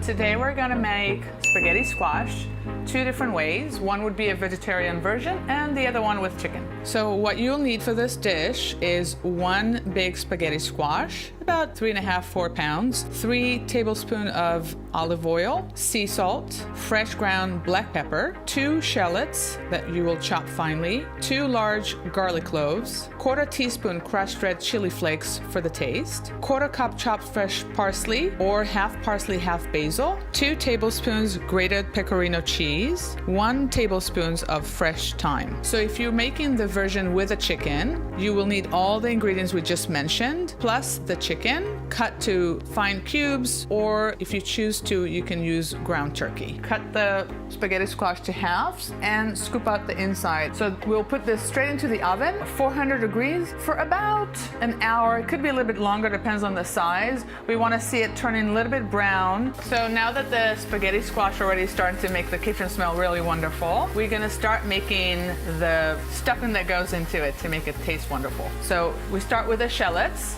Today we're gonna make spaghetti squash two different ways. One would be a vegetarian version and the other one with chicken. So what you'll need for this dish is one big spaghetti squash, about 3.5 to 4 pounds, 3 tablespoons of olive oil, sea salt, fresh ground black pepper, 2 shallots that you will chop finely, 2 large garlic cloves, 1/4 teaspoon crushed red chili flakes for the taste, 1/4 cup chopped fresh parsley or half parsley, half basil, 2 tablespoons grated pecorino cheese, 1 tablespoon of fresh thyme. So if you're making the version with a chicken, you will need all the ingredients we just mentioned, plus the chicken cut to fine cubes, or if you choose to, you can use ground turkey. Cut the spaghetti squash to halves and scoop out the inside. So we'll put this straight into the oven, 400 degrees, for about an hour. It could be a little bit longer, depends on the size. We want to see it turning a little bit brown. So now that the spaghetti squash already starting to make the kitchen smell really wonderful, we're gonna start making the stuffing that goes into it to make it taste wonderful. So we start with the shallots.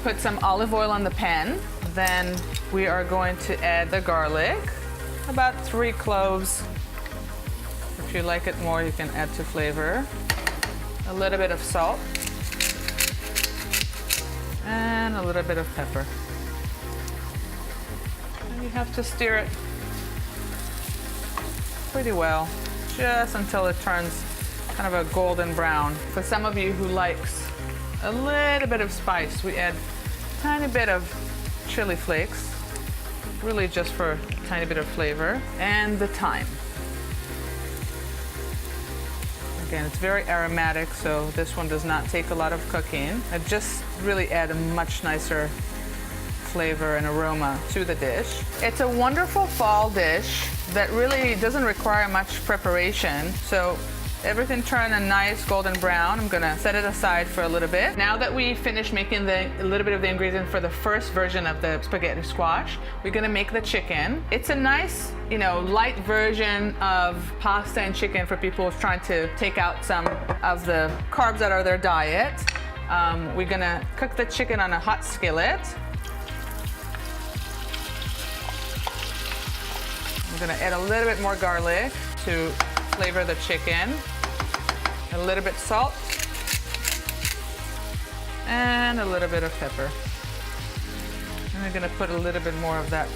Put some olive oil on the pan. Then we are going to add the garlic, about 3 cloves. If you like it more, you can add to flavor. A little bit of salt and a little bit of pepper. And you have to stir it pretty well, just until it turns kind of a golden brown. For some of you who likes a little bit of spice, we add a tiny bit of chili flakes, really just for a tiny bit of flavor, and the thyme. Again, it's very aromatic, so this one does not take a lot of cooking. It just really add a much nicer flavor and aroma to the dish. It's a wonderful fall dish that really doesn't require much preparation. So everything turned a nice golden brown. I'm gonna set it aside for a little bit. Now that we finished making a little bit of the ingredient for the first version of the spaghetti squash, we're gonna make the chicken. It's a nice, light version of pasta and chicken for people trying to take out some of the carbs that are their diet. We're gonna cook the chicken on a hot skillet. I'm gonna add a little bit more garlic to flavor the chicken, a little bit salt, and a little bit of pepper. And we're gonna put a little bit more of that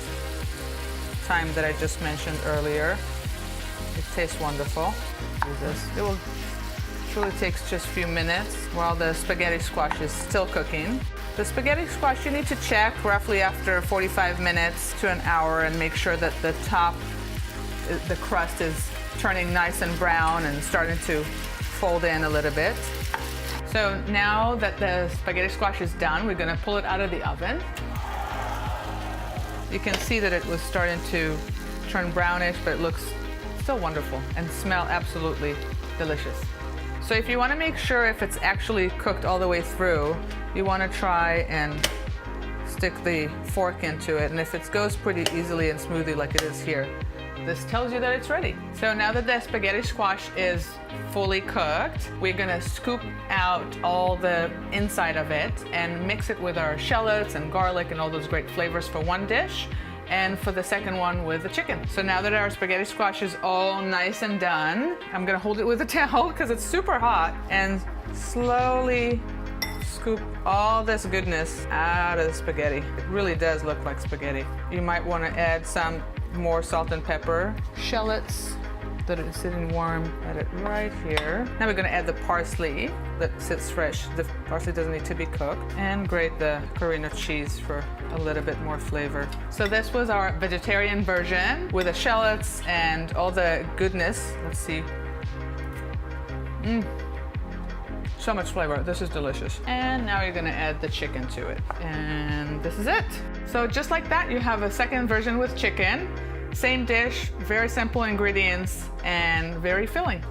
thyme that I just mentioned earlier. It tastes wonderful. It truly takes just a few minutes while the spaghetti squash is still cooking. The spaghetti squash, you need to check roughly after 45 minutes to an hour and make sure that the top, the crust is turning nice and brown and starting to fold in a little bit. So now that the spaghetti squash is done, we're gonna pull it out of the oven. You can see that it was starting to turn brownish, but it looks still wonderful and smell absolutely delicious. So if you wanna make sure if it's actually cooked all the way through, you wanna try and stick the fork into it, and if it goes pretty easily and smoothly like it is here, this tells you that it's ready. So now that the spaghetti squash is fully cooked, we're gonna scoop out all the inside of it and mix it with our shallots and garlic and all those great flavors for one dish, and for the second one with the chicken. So now that our spaghetti squash is all nice and done, I'm gonna hold it with a towel because it's super hot, and slowly scoop all this goodness out of the spaghetti. It really does look like spaghetti. You might wanna add some more salt and pepper. Shallots that are sitting warm, add it right here. Now we're gonna add the parsley that sits fresh. The parsley doesn't need to be cooked. And grate the pecorino cheese for a little bit more flavor. So this was our vegetarian version with the shallots and all the goodness. Let's see. So much flavor. This is delicious. And now you're gonna add the chicken to it. And this is it. So just like that, you have a second version with chicken. Same dish, very simple ingredients, and very filling.